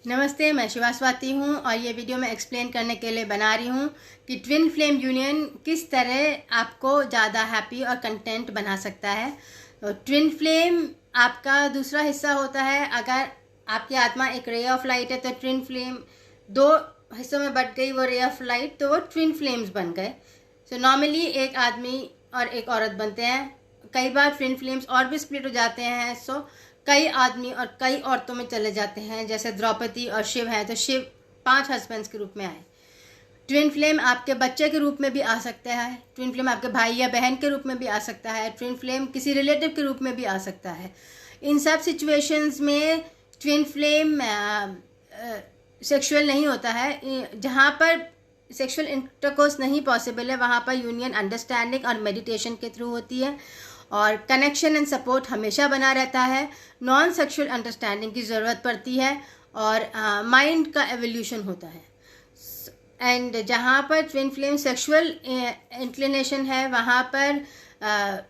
नमस्ते, मैं शिवा स्वाति हूँ और ये वीडियो मैं एक्सप्लेन करने के लिए बना रही हूँ कि ट्विन फ्लेम यूनियन किस तरह आपको ज़्यादा हैप्पी और कंटेंट बना सकता है। तो ट्विन फ्लेम आपका दूसरा हिस्सा होता है। अगर आपकी आत्मा एक रे ऑफ लाइट है तो ट्विन फ्लेम दो हिस्सों में बट गई, वो रे ऑफ लाइट, तो वो ट्विन फ्लेम्स बन गए। सो नॉर्मली एक आदमी और एक औरत बनते हैं, कई बार ट्विन फ्लेम्स और भी स्प्लिट हो जाते हैं। सो कई आदमी और कई औरतों में चले जाते हैं, जैसे द्रौपदी और शिव हैं, तो शिव 5 हस्बैंड्स के रूप में आए। ट्विन फ्लेम आपके बच्चे के रूप में भी आ सकता है, ट्विन फ्लेम आपके भाई या बहन के रूप में भी आ सकता है, ट्विन फ्लेम किसी रिलेटिव के रूप में भी आ सकता है। इन सब सिचुएशंस में ट्विन फ्लेम सेक्सुअल नहीं होता है। जहाँ पर सेक्सुअल इंटरकोर्स नहीं पॉसिबल है, वहाँ पर यूनियन अंडरस्टैंडिंग और मेडिटेशन के थ्रू होती है और कनेक्शन एंड सपोर्ट हमेशा बना रहता है। नॉन सेक्सुअल अंडरस्टैंडिंग की ज़रूरत पड़ती है और माइंड का एवोल्यूशन होता है। एंड जहाँ पर ट्विन फ्लेम सेक्सुअल इंक्लिनेशन है, वहाँ पर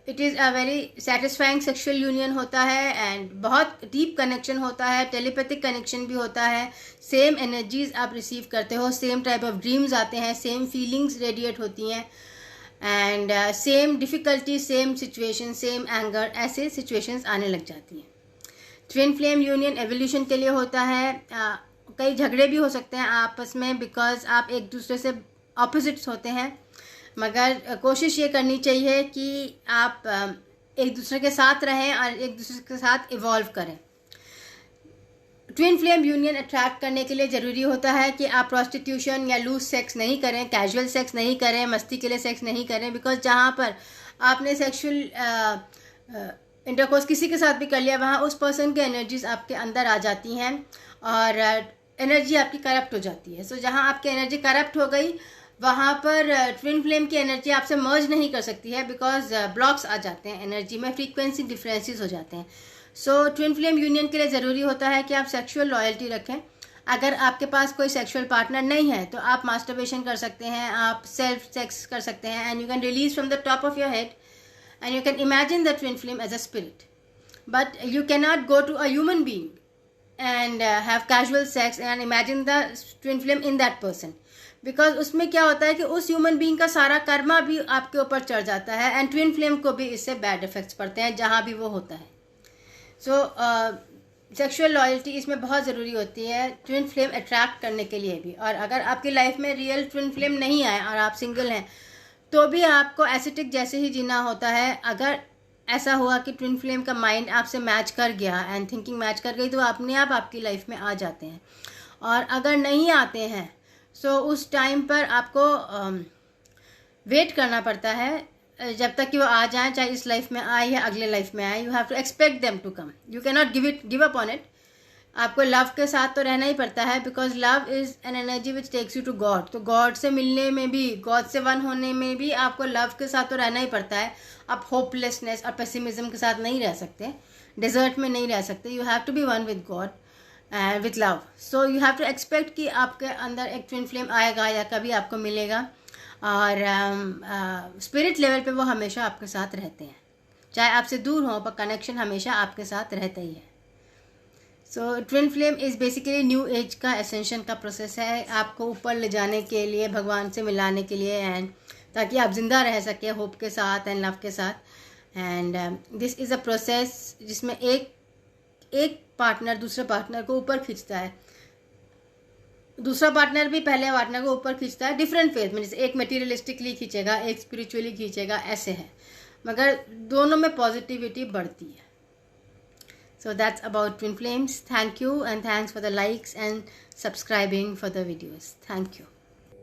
it is a very satisfying sexual union होता है एंड बहुत डीप कनेक्शन होता है, टेलीपैथिक कनेक्शन भी होता है। सेम एनर्जीज आप रिसीव करते हो, सेम टाइप ऑफ ड्रीम्स आते हैं, सेम फीलिंग्स रेडिएट होती हैं and same difficulty, same situation, same anger, ऐसे सिचुएशंस आने लग जाती हैं। ट्विन फ्लेम यूनियन एवोल्यूशन के लिए होता है। कई झगड़े भी हो सकते हैं आपस में, बिकॉज आप एक दूसरे से ऑपोजिट्स होते हैं, मगर कोशिश ये करनी चाहिए कि आप एक दूसरे के साथ रहें और एक दूसरे के साथ इवॉल्व करें। ट्विन फ्लेम यूनियन अट्रैक्ट करने के लिए ज़रूरी होता है कि आप प्रॉस्टिट्यूशन या लूज सेक्स नहीं करें, कैजुअल सेक्स नहीं करें, मस्ती के लिए सेक्स नहीं करें, बिकॉज जहाँ पर आपने सेक्सुअल इंटरकोर्स किसी के साथ भी कर लिया, वहाँ उस पर्सन की एनर्जीज आपके अंदर आ जाती हैं और एनर्जी आपकी करप्ट हो जाती है। सो जहाँ आपकी एनर्जी करप्ट हो गई, वहाँ पर ट्विन फ्लेम की एनर्जी आपसे मर्ज नहीं कर सकती है, बिकॉज ब्लॉक्स आ जाते हैं एनर्जी में, फ्रीक्वेंसी डिफरेंसेस हो जाते हैं। सो ट्विन फ्लेम यूनियन के लिए ज़रूरी होता है कि आप सेक्सुअल लॉयल्टी रखें। अगर आपके पास कोई सेक्सुअल पार्टनर नहीं है तो आप मास्टरबेशन कर सकते हैं, आप सेल्फ सेक्स कर सकते हैं and you can release from the top of your head and you can imagine the twin flame as a spirit, but you can not go to a human being and have casual sex and imagine the twin flame in that person, because उसमें क्या होता है कि उस human being का सारा कर्मा भी आपके ऊपर चढ़ जाता है एंड ट्विन फ्लेम को भी इससे बैड इफेक्ट्स पड़ते हैं जहाँ भी वो होता है। सो सेक्सुअल लॉयल्टी इसमें बहुत ज़रूरी होती है ट्विन फ्लेम अट्रैक्ट करने के लिए भी। और अगर आपकी लाइफ में रियल ट्विन फ्लेम नहीं आए और आप सिंगल हैं, तो भी आपको एसिटिक जैसे ही जीना होता है। अगर ऐसा हुआ कि ट्विन फ्लेम का माइंड आपसे मैच कर गया एंड थिंकिंग मैच कर गई, तो अपने आप आपकी लाइफ में आ जाते हैं। और अगर नहीं आते हैं, सो उस टाइम पर आपको वेट करना पड़ता है जब तक कि वो आ जाएं, चाहे इस लाइफ में आए या अगले लाइफ में आए। You have to expect them to come, you can not give up on it. आपको लव के साथ तो रहना ही पड़ता है, because love is an energy which takes you to God. तो गॉड से मिलने में भी, गॉड से वन होने में भी आपको लव के साथ तो रहना ही पड़ता है। आप होपलेसनेस और पेसिमिज्म के साथ नहीं रह सकते, डेजर्ट में नहीं रह सकते। You have to be one with God and with love. So you have to expect कि आपके अंदर एक ट्विन फ्लेम आएगा या कभी आपको मिलेगा, और स्पिरिट लेवल पे वो हमेशा आपके साथ रहते हैं, चाहे आपसे दूर हो, पर कनेक्शन हमेशा आपके साथ रहता ही है। So twin flame is basically new age का एसेंशन का प्रोसेस है, आपको ऊपर ले जाने के लिए, भगवान से मिलाने के लिए, एंड ताकि आप जिंदा रह सकें होप के साथ एंड लव के साथ। And this is a process जिसमें एक पार्टनर दूसरे पार्टनर को ऊपर खींचता है, दूसरा पार्टनर भी पहले पार्टनर को ऊपर खींचता है, डिफरेंट फेज में। जैसे एक मटेरियलिस्टिकली खींचेगा, एक स्पिरिचुअली खींचेगा, ऐसे है, मगर दोनों में पॉजिटिविटी बढ़ती है। So that's about twin flames. Thank you and thanks for the likes and subscribing for the videos. Thank you.